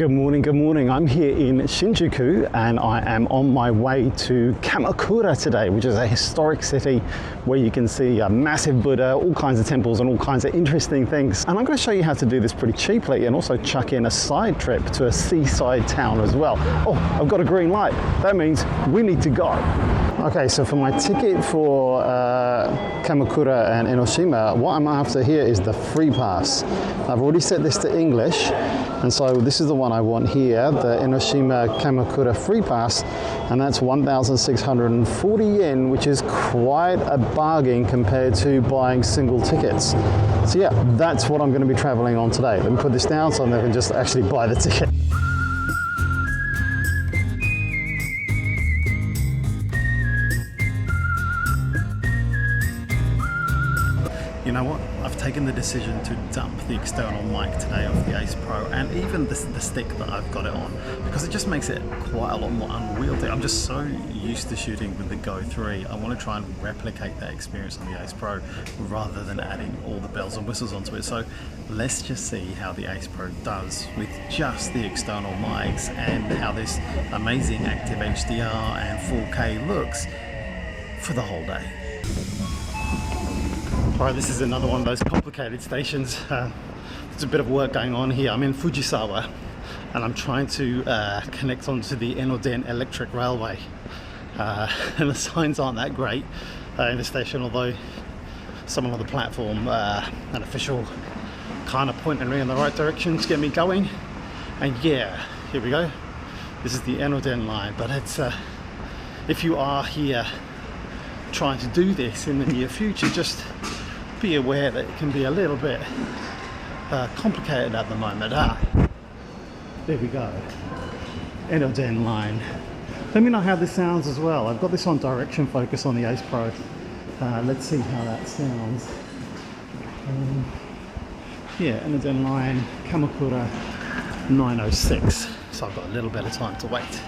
Good morning, good morning. I'm here in Shinjuku and I am on my way to Kamakura today, which is a historic city where you can see a massive Buddha, all kinds of temples and all kinds of interesting things. And I'm going to show you how to do this pretty cheaply and also chuck in a side trip to a seaside town as well. Oh, I've got a green light. That means we need to go. Okay, so for my ticket for Kamakura and Enoshima, what I'm after here is the free pass. I've already set this to English, and so this is the one I want here, the Enoshima Kamakura free pass, and that's 1,640 yen, which is quite a bargain compared to buying single tickets. So yeah, that's what I'm going to be traveling on today. Let me put this down so I can just actually buy the ticket. You know what? I've taken the decision to dump the external mic today off the Ace Pro and even the stick that I've got it on, because it just makes it quite a lot more unwieldy. I'm just so used to shooting with the Go 3. I want to try and replicate that experience on the Ace Pro rather than adding all the bells and whistles onto it. So let's just see how the Ace Pro does with just the external mics and how this amazing active HDR and 4K looks for the whole day. Alright, this is another one of those complicated stations. There's a bit of work going on here. I'm in Fujisawa and I'm trying to connect onto the Enoden electric railway. And the signs aren't that great in the station, although someone on the platform, an official, kind of pointing me in the right direction to get me going. And yeah, here we go. This is the Enoden line, but it's if you are here trying to do this in the near future, just be aware that it can be a little bit complicated at the moment. There we go, Enoden line. Let me know how this sounds as well. I've got this on direction focus on the Ace Pro. Let's see how that sounds. Yeah, Enoden line, Kamakura 906. So I've got a little bit of time to wait.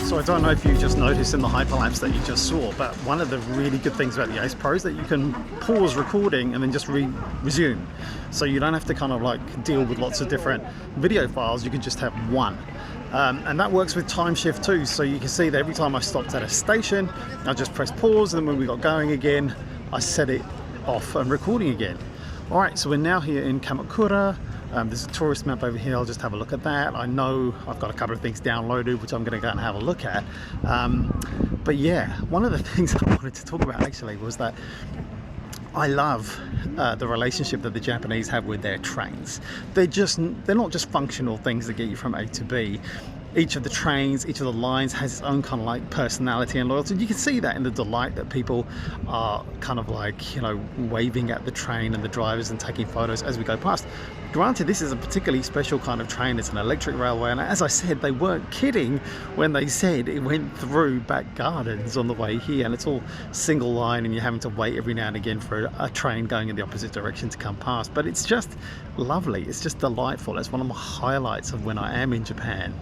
So I don't know if you just noticed in the hyperlapse that you just saw, but one of the really good things about the Ace Pro is that you can pause recording and then just resume. So you don't have to kind of like deal with lots of different video files, you can just have one. And that works with time shift too, so you can see that every time I stopped at a station, I just press pause, and then when we got going again, I set it off and recording again. Alright, so we're now here in Kamakura. There's a tourist map over here. I'll just have a look at that. I know I've got a couple of things downloaded which I'm going to go and have a look at. But yeah, one of the things I wanted to talk about actually was that I love the relationship that the Japanese have with their trains. They're not just functional things that get you from A to B. Each of the trains, each of the lines has its own kind of like personality and loyalty. You can see that in the delight that people are kind of like, you know, waving at the train and the drivers and taking photos as we go past. Granted, this is a particularly special kind of train. It's an electric railway, and as I said, they weren't kidding when they said it went through back gardens on the way here, and it's all single line and you're having to wait every now and again for a train going in the opposite direction to come past. But it's just lovely, it's just delightful. It's one of my highlights of when I am in Japan,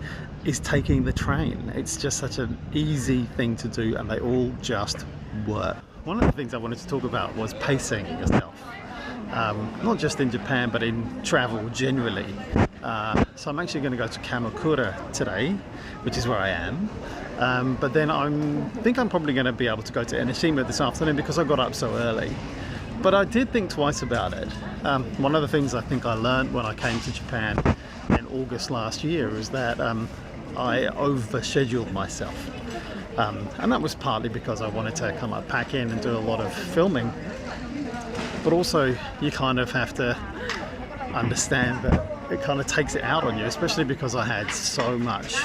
is taking the train. It's just such an easy thing to do, and they all just work. One of the things I wanted to talk about was pacing yourself. Not just in Japan, but in travel generally. So I'm actually going to go to Kamakura today, which is where I am. But then I think I'm probably going to be able to go to Enoshima this afternoon because I got up so early. But I did think twice about it. One of the things I think I learned when I came to Japan in August last year is that I overscheduled myself. And that was partly because I wanted to kind of pack in and do a lot of filming. But also you kind of have to understand that it kind of takes it out on you, especially because I had so much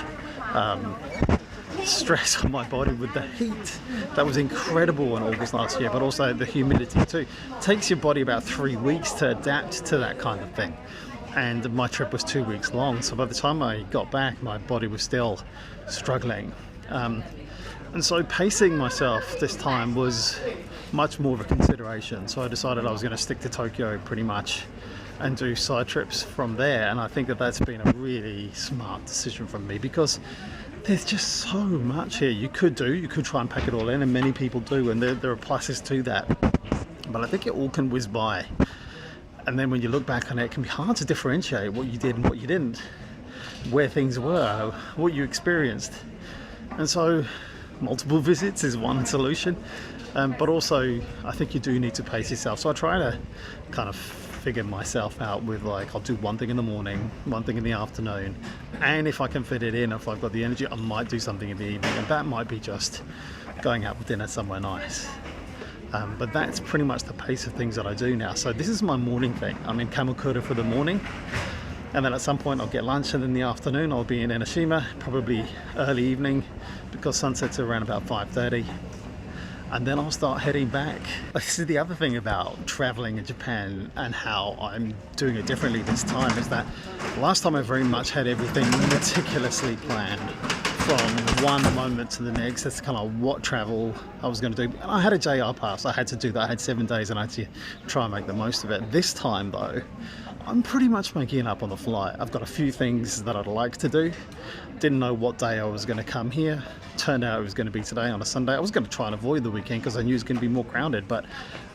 stress on my body with the heat that was incredible in August last year, but also the humidity too. It takes your body about 3 weeks to adapt to that kind of thing. And my trip was 2 weeks long, so by the time I got back, my body was still struggling. And so pacing myself this time was much more of a consideration. So I decided I was going to stick to Tokyo pretty much and do side trips from there. And I think that that's been a really smart decision from me, because there's just so much here you could do. You could try and pack it all in, and many people do, and there are pluses to that. But I think it all can whiz by. And then when you look back on it, it can be hard to differentiate what you did and what you didn't, where things were, what you experienced. And so multiple visits is one solution, but also I think you do need to pace yourself. So I try to kind of figure myself out with, like, I'll do one thing in the morning, one thing in the afternoon, and if I can fit it in, if I've got the energy, I might do something in the evening, and that might be just going out for dinner somewhere nice. But that's pretty much the pace of things that I do now. So this is my morning thing. I'm in Kamakura for the morning, and then at some point I'll get lunch, and in the afternoon I'll be in Enoshima, probably early evening, because sunsets are around about 5:30. And then I'll start heading back. This is the other thing about traveling in Japan and how I'm doing it differently this time, is that last time I very much had everything meticulously planned from one moment to the next. That's kind of what travel I was going to do. And I had a JR pass, I had to do that. I had 7 days and I had to try and make the most of it. This time though, I'm pretty much making it up on the fly. I've got a few things that I'd like to do. Didn't know what day I was going to come here. Turned out it was going to be today on a Sunday. I was going to try and avoid the weekend because I knew it was going to be more crowded, but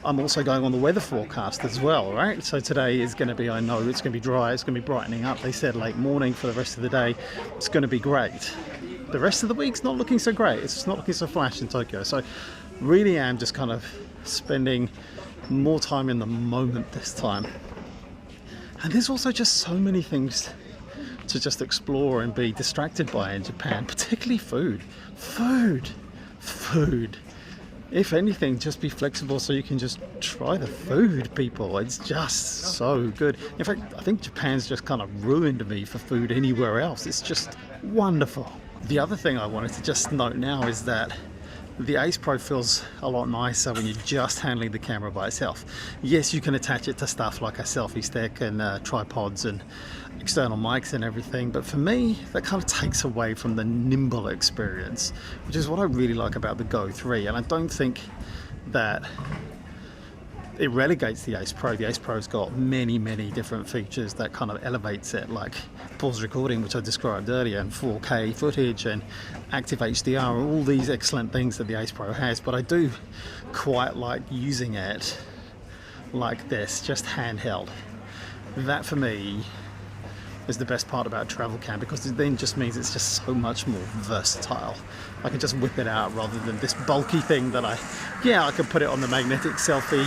I'm also going on the weather forecast as well, right? So today is going to be, I know it's going to be dry, it's going to be brightening up. They said late morning for the rest of the day. It's going to be great. The rest of the week's not looking so great. It's not looking so flash in Tokyo. So really am just kind of spending more time in the moment this time. And there's also just so many things to just explore and be distracted by in Japan, particularly food. Food. If anything, just be flexible so you can just try the food, people. It's just so good. In fact, I think Japan's just kind of ruined me for food anywhere else. It's just wonderful. The other thing I wanted to just note now is that the Ace Pro feels a lot nicer when you're just handling the camera by itself. Yes, you can attach it to stuff like a selfie stick and tripods and external mics and everything, but for me, that kind of takes away from the nimble experience, which is what I really like about the Go 3. And I don't think that it relegates the Ace Pro. The Ace Pro's got many different features that kind of elevates it, like pause recording, which I described earlier, and 4K footage and active HDR, and all these excellent things that the Ace Pro has. But I do quite like using it like this, just handheld. That for me is the best part about travel cam, because it then just means it's just so much more versatile. I can just whip it out rather than this bulky thing that I could put it on the magnetic selfie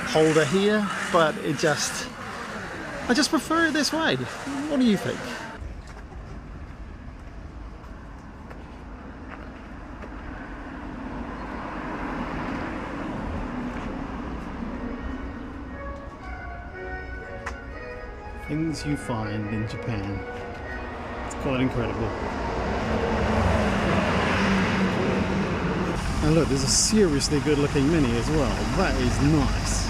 holder here, but I just prefer it this way. What do you think? Things you find in Japan. It's quite incredible. And look, there's a seriously good looking Mini as well. That is nice.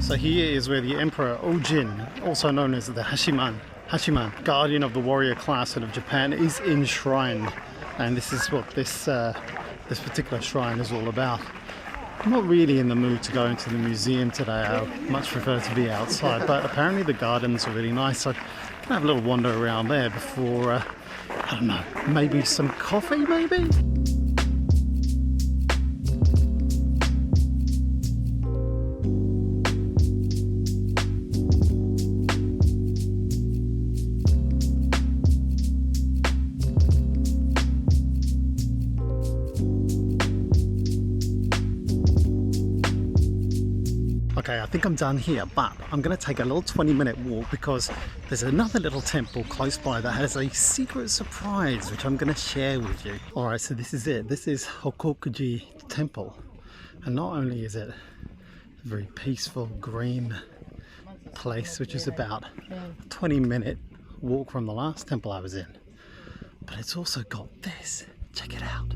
So here is where the Emperor Ojin, also known as the Hashiman, guardian of the warrior class of Japan, is enshrined. And this is what this particular shrine is all about. I'm not really in the mood to go into the museum today. I much prefer to be outside, but apparently the gardens are really nice, so I can have a little wander around there before, I don't know, maybe some coffee maybe? Okay, I think I'm done here, but I'm going to take a little 20-minute walk because there's another little temple close by that has a secret surprise which I'm going to share with you. Alright, so this is it. This is Hokokuji Temple. And not only is it a very peaceful green place, which is about a 20-minute walk from the last temple I was in, but it's also got this. Check it out.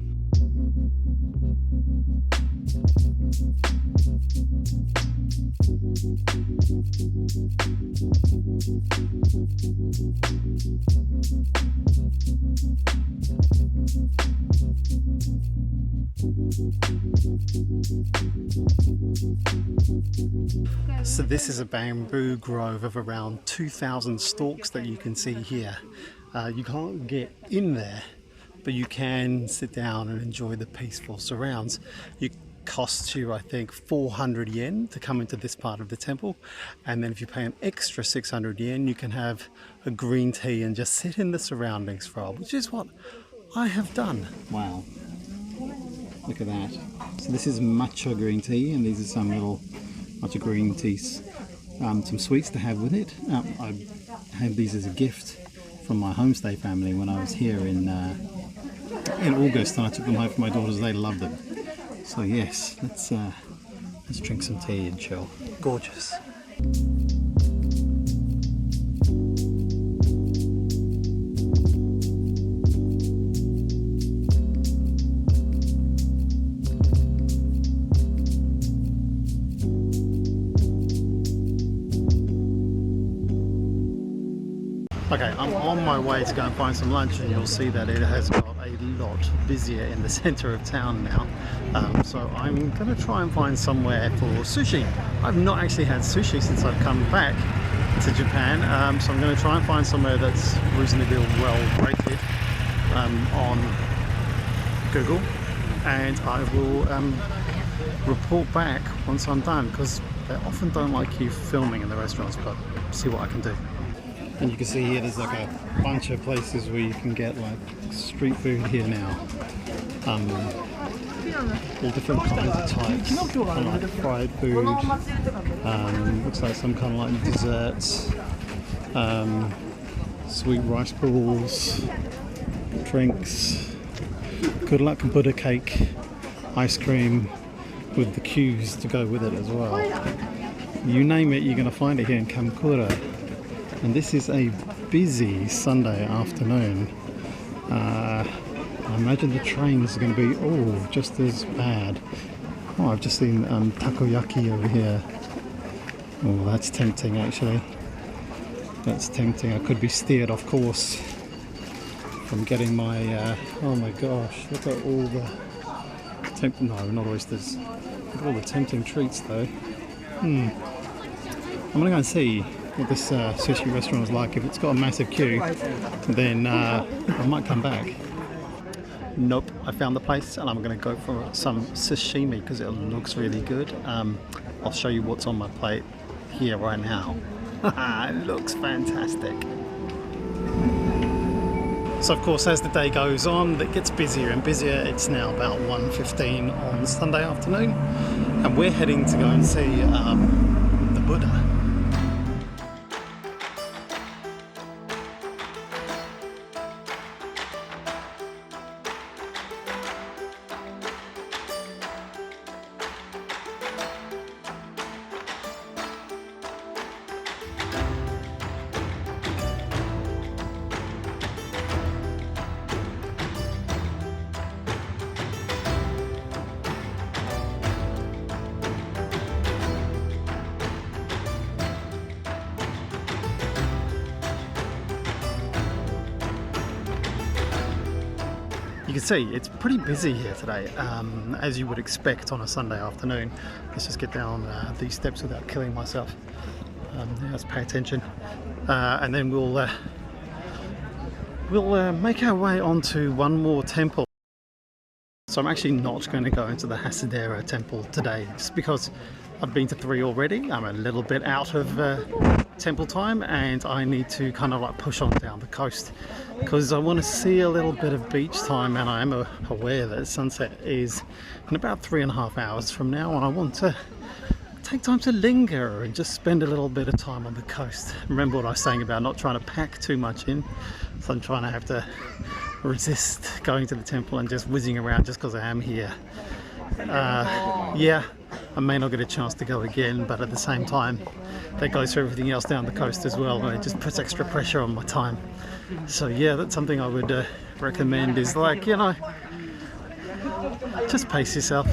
So this is a bamboo grove of around 2,000 stalks that you can see here. You can't get in there, but you can sit down and enjoy the peaceful surrounds. It costs you, I think, 400 yen to come into this part of the temple, and then if you pay an extra 600 yen you can have a green tea and just sit in the surroundings for a while, which is what I have done. Wow, look at that. So this is matcha green tea, and these are some little matcha green teas, some sweets to have with it. I had these as a gift from my homestay family when I was here in August, and I took them home for my daughters. They loved them. So yes, let's drink some tea and chill. Gorgeous. Okay, I'm on my way to go and find some lunch, and you'll see that it has got a lot busier in the center of town now. So I'm going to try and find somewhere for sushi. I've not actually had sushi since I've come back to Japan, so I'm going to try and find somewhere that's reasonably well rated on Google, and I will report back once I'm done, because they often don't like you filming in the restaurants, but see what I can do. And you can see here there's like a bunch of places where you can get like street food here now. All different kinds of types, kind of like fried food, looks like some kind of like desserts, sweet rice balls, drinks, good luck Buddha cake, ice cream with the cues to go with it as well. You name it, you're going to find it here in Kamakura. And this is a busy Sunday afternoon. I imagine the trains are going to be just as bad. Oh, I've just seen takoyaki over here. Oh, that's tempting actually. That's tempting. I could be steered off course from getting my... oh my gosh, look at all the... no, not oysters. Look at all the tempting treats though. I'm going to go and see what this sushi restaurant is like. If it's got a massive queue, then I might come back. Nope, I found the place and I'm going to go for some sashimi because it looks really good. I'll show you what's on my plate here right now. It looks fantastic. So of course, as the day goes on, it gets busier and busier. It's now about 1:15 on Sunday afternoon, and we're heading to go and see the Buddha. you can see it's pretty busy here today, as you would expect on a Sunday afternoon. Let's just get down these steps without killing myself. Let's pay attention, and then we'll make our way onto one more temple. So I'm actually not going to go into the Hasidera temple today, just because I've been to 3 already. I'm a little bit out of temple time, and I need to kind of like push on down the coast because I want to see a little bit of beach time, and I am aware that sunset is in about 3.5 hours from now, and I want to take time to linger and just spend a little bit of time on the coast. Remember what I was saying about not trying to pack too much in, so I'm trying to have to resist going to the temple and just whizzing around just because I am here. Yeah, I may not get a chance to go again, but at the same time that goes for everything else down the coast as well, and it just puts extra pressure on my time. So yeah, that's something I would recommend, is like, you know, just pace yourself.